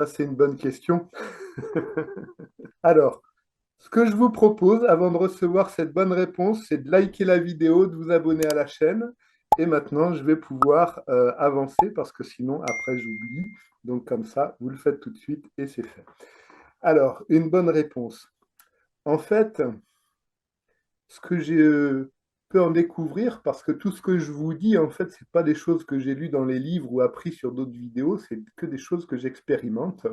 Ça, c'est une bonne question. Alors, ce que je vous propose avant de recevoir cette bonne réponse, c'est de liker la vidéo, de vous abonner à la chaîne. Et maintenant, je vais pouvoir avancer parce que sinon, après, j'oublie. Donc, comme ça, vous le faites tout de suite et c'est fait. Alors, une bonne réponse. En fait, ce que j'ai peux en découvrir, parce que tout ce que je vous dis, en fait, c'est pas des choses que j'ai lues dans les livres ou appris sur d'autres vidéos, c'est que des choses que j'expérimente.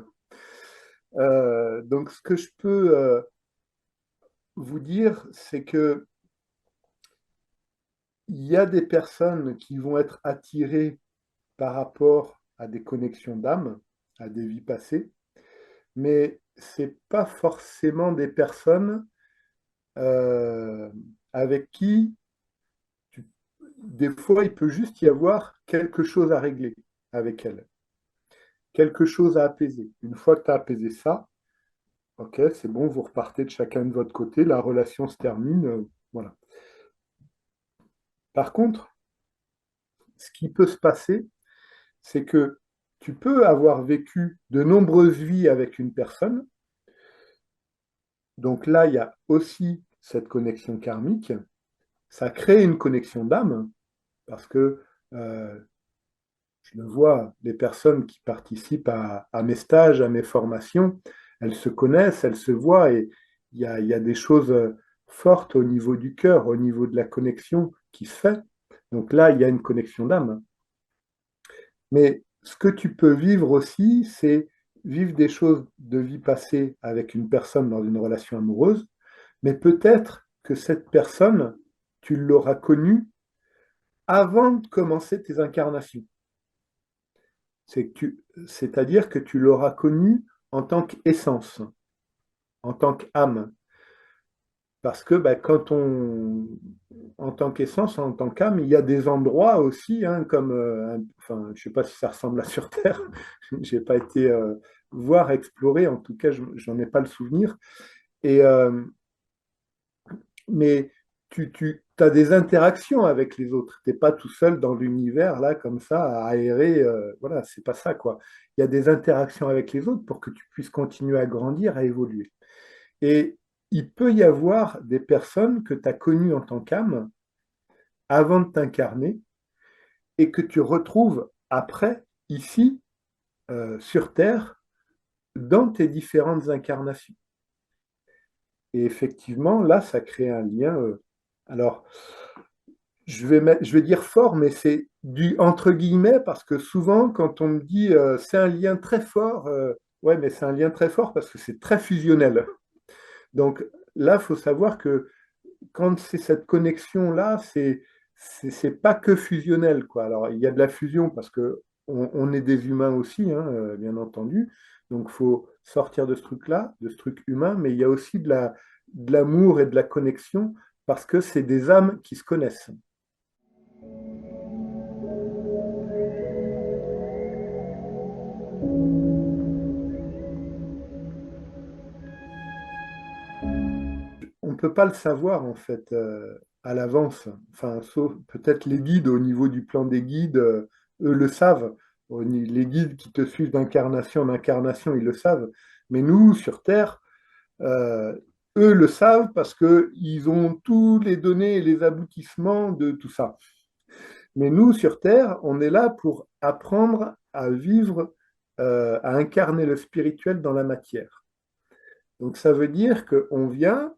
Donc, ce que je peux vous dire, c'est que il y a des personnes qui vont être attirées par rapport à des connexions d'âme, à des vies passées, mais c'est pas forcément des personnes euh, avec qui, tu- des fois, il peut juste y avoir quelque chose à régler avec elles, quelque chose à apaiser. Une fois que tu as apaisé ça, ok, c'est bon, vous repartez de chacun de votre côté, la relation se termine, voilà. Par contre, ce qui peut se passer, c'est que tu peux avoir vécu de nombreuses vies avec une personne. Donc là, il y a aussi cette connexion karmique. Ça crée une connexion d'âme parce que je le vois, les personnes qui participent à mes stages, à mes formations, elles se connaissent, elles se voient et il y a des choses fortes au niveau du cœur, au niveau de la connexion qui se fait. Donc là, il y a une connexion d'âme. Mais ce que tu peux vivre aussi, c'est vivre des choses de vie passée avec une personne dans une relation amoureuse, mais peut-être que cette personne, tu l'auras connue avant de commencer tes incarnations. C'est-à-dire que tu l'auras connue en tant qu'essence, en tant qu'âme. Parce que bah, en tant qu'essence, en tant qu'âme, il y a des endroits aussi, hein, comme, enfin, je ne sais pas si ça ressemble à sur Terre, je n'ai pas été voir, explorer, en tout cas, je n'en ai pas le souvenir. Et, mais tu as des interactions avec les autres. Tu n'es pas tout seul dans l'univers, là, comme ça, à aérer. Voilà, c'est pas ça, quoi. Il y a des interactions avec les autres pour que tu puisses continuer à grandir, à évoluer. Et il peut y avoir des personnes que tu as connues en tant qu'âme avant de t'incarner et que tu retrouves après, ici, sur Terre, dans tes différentes incarnations. Et effectivement, là, ça crée un lien. Alors, je vais dire fort, mais c'est du entre guillemets, parce que souvent, quand on me dit c'est un lien très fort, ouais, mais c'est un lien très fort parce que c'est très fusionnel. Donc là, il faut savoir que quand c'est cette connexion-là, c'est pas que fusionnel, quoi. Alors, il y a de la fusion parce que on est des humains aussi, hein, bien entendu. Donc, il faut sortir de ce truc-là, de ce truc humain, mais il y a aussi de l'amour et de la connexion parce que c'est des âmes qui se connaissent. On ne peut pas le savoir, en fait, à l'avance. Enfin, sauf peut-être les guides, au niveau du plan des guides, eux le savent. Les guides qui te suivent d'incarnation en incarnation, ils le savent. Mais nous, sur Terre, euh, eux le savent parce qu'ils ont tous les données et les aboutissements de tout ça. Mais nous, sur Terre, on est là pour apprendre à vivre, à incarner le spirituel dans la matière. Donc ça veut dire qu'on vient,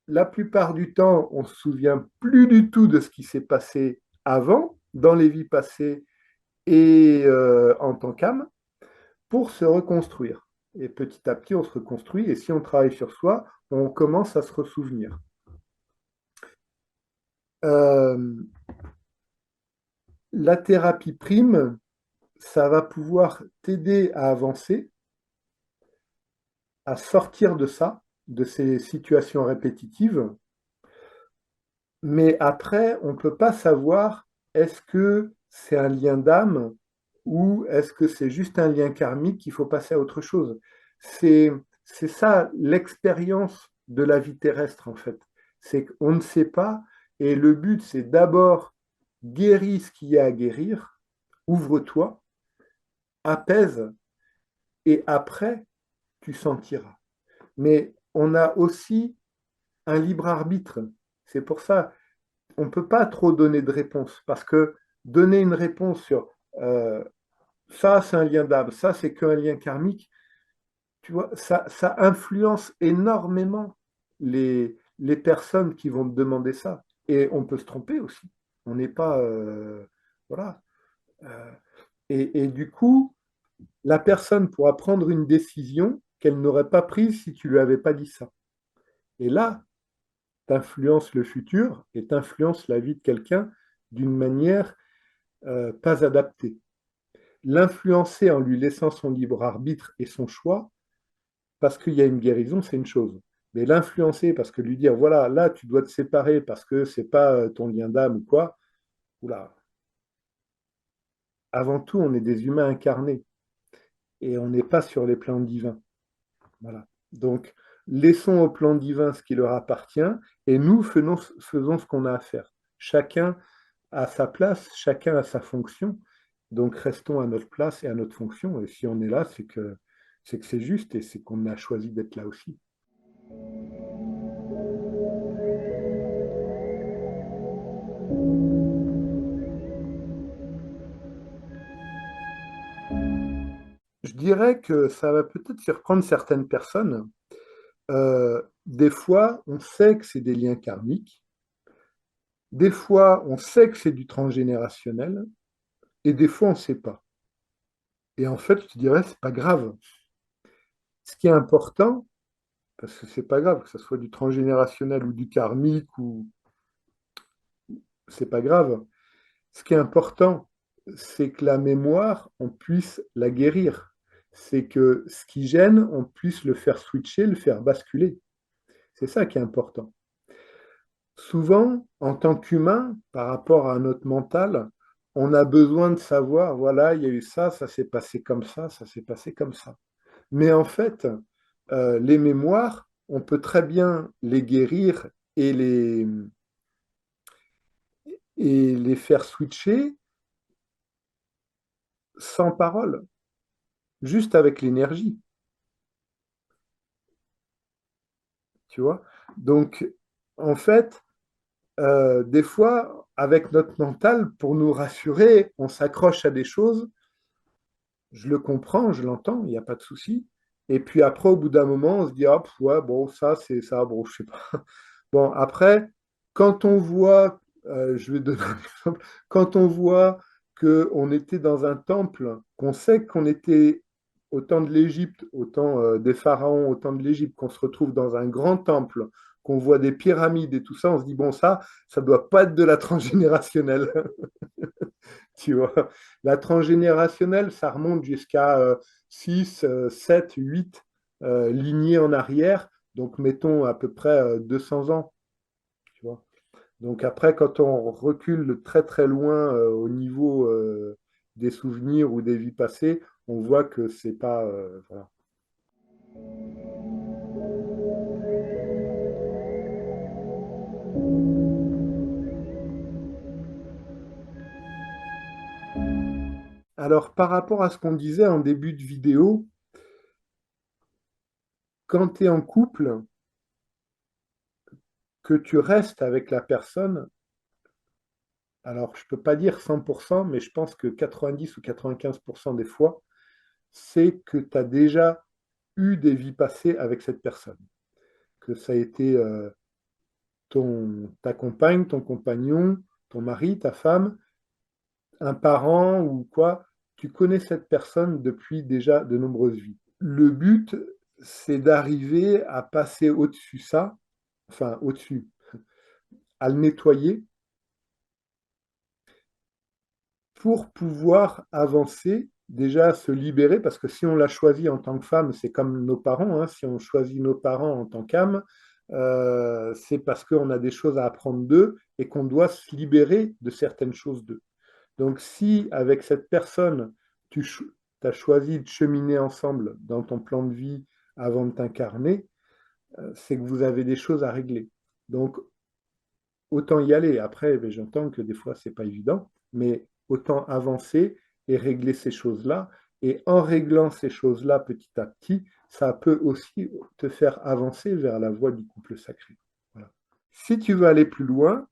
la plupart du temps, on ne se souvient plus du tout de ce qui s'est passé avant, dans les vies passées et en tant qu'âme, pour se reconstruire. Et petit à petit, on se reconstruit, et si on travaille sur soi, on commence à se ressouvenir. Euh, la thérapie prime, ça va pouvoir t'aider à avancer, à sortir de ça, de ces situations répétitives, mais après, on ne peut pas savoir est-ce que c'est un lien d'âme ou est-ce que c'est juste un lien karmique qu'il faut passer à autre chose. C'est, c'est ça l'expérience de la vie terrestre en fait. C'est qu'on ne sait pas et le but c'est d'abord guérir ce qu'il y a à guérir, ouvre-toi, apaise et après, tu sentiras. Mais on a aussi un libre arbitre. C'est pour ça, on ne peut pas trop donner de réponse, parce que donner une réponse sur euh, ça, c'est un lien d'âme, ça, c'est qu'un lien karmique, tu vois, ça influence énormément les personnes qui vont te demander ça. Et on peut se tromper aussi. On n'est pas... voilà. Euh, et du coup, la personne pourra prendre une décision qu'elle n'aurait pas prise si tu lui avais pas dit ça. Et là, tu influences le futur et tu influences la vie de quelqu'un d'une manière pas adaptée. L'influencer en lui laissant son libre arbitre et son choix, parce qu'il y a une guérison, c'est une chose. Mais l'influencer, parce que lui dire, voilà, là, tu dois te séparer parce que c'est pas ton lien d'âme ou quoi, oula, avant tout, on est des humains incarnés et on n'est pas sur les plans divins. Voilà. Donc, laissons au plan divin ce qui leur appartient et nous faisons ce qu'on a à faire. Chacun a sa place, chacun a sa fonction. Donc, restons à notre place et à notre fonction. Et si on est là, c'est que c'est juste et c'est qu'on a choisi d'être là aussi. Je dirais que ça va peut-être surprendre certaines personnes. Des fois, on sait que c'est des liens karmiques. Des fois, on sait que c'est du transgénérationnel. Et des fois, on ne sait pas. Et en fait, je dirais, c'est pas grave. Ce qui est important, parce que c'est pas grave que ce soit du transgénérationnel ou du karmique, ou c'est pas grave. Ce qui est important, c'est que la mémoire, on puisse la guérir. C'est que ce qui gêne, on puisse le faire switcher, le faire basculer. C'est ça qui est important. Souvent, en tant qu'humain, par rapport à notre mental, on a besoin de savoir, voilà, il y a eu ça, ça s'est passé comme ça s'est passé comme ça. Mais en fait, les mémoires, on peut très bien les guérir et les faire switcher sans parole, juste avec l'énergie, tu vois. Donc, en fait, des fois, avec notre mental, pour nous rassurer, on s'accroche à des choses. Je le comprends, je l'entends, il n'y a pas de souci. Et puis après, au bout d'un moment, on se dit, hop, ouais, bon, ça, c'est ça, bon, je sais pas. Bon, après, quand on voit, je vais donner un exemple, quand on voit qu'on était dans un temple, qu'on sait qu'on était au temps de l'Égypte, au temps des pharaons, au temps de l'Égypte, qu'on se retrouve dans un grand temple, qu'on voit des pyramides et tout ça, on se dit, bon, ça doit pas être de la transgénérationnelle. Tu vois. La transgénérationnelle, ça remonte jusqu'à 6, 7, 8 lignées en arrière. Donc, mettons à peu près 200 ans. Tu vois. Donc, après, quand on recule très, très loin au niveau des souvenirs ou des vies passées, on voit que c'est pas. Voilà. Alors, par rapport à ce qu'on disait en début de vidéo, quand tu es en couple, que tu restes avec la personne, alors je ne peux pas dire 100%, mais je pense que 90 ou 95% des fois, c'est que tu as déjà eu des vies passées avec cette personne. Que ça a été ta compagne, ton compagnon, ton mari, ta femme, un parent ou quoi. Tu connais cette personne depuis déjà de nombreuses vies. Le but, c'est d'arriver à passer au-dessus ça, enfin au-dessus, à le nettoyer pour pouvoir avancer, déjà se libérer, parce que si on l'a choisi en tant que femme, c'est comme nos parents, hein, si on choisit nos parents en tant qu'âme, c'est parce qu'on a des choses à apprendre d'eux et qu'on doit se libérer de certaines choses d'eux. Donc si avec cette personne, tu as choisi de cheminer ensemble dans ton plan de vie avant de t'incarner, c'est que vous avez des choses à régler. Donc autant y aller. Après, ben, j'entends que des fois, c'est pas évident, mais autant avancer et régler ces choses-là. Et en réglant ces choses-là petit à petit, ça peut aussi te faire avancer vers la voie du couple sacré. Voilà. Si tu veux aller plus loin,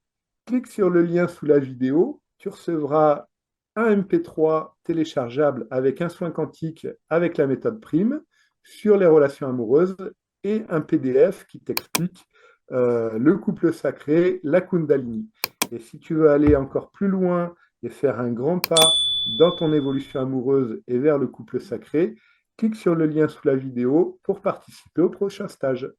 clique sur le lien sous la vidéo, tu recevras un MP3 téléchargeable avec un soin quantique avec la méthode prime sur les relations amoureuses et un PDF qui t'explique le couple sacré, la Kundalini. Et si tu veux aller encore plus loin et faire un grand pas dans ton évolution amoureuse et vers le couple sacré, clique sur le lien sous la vidéo pour participer au prochain stage.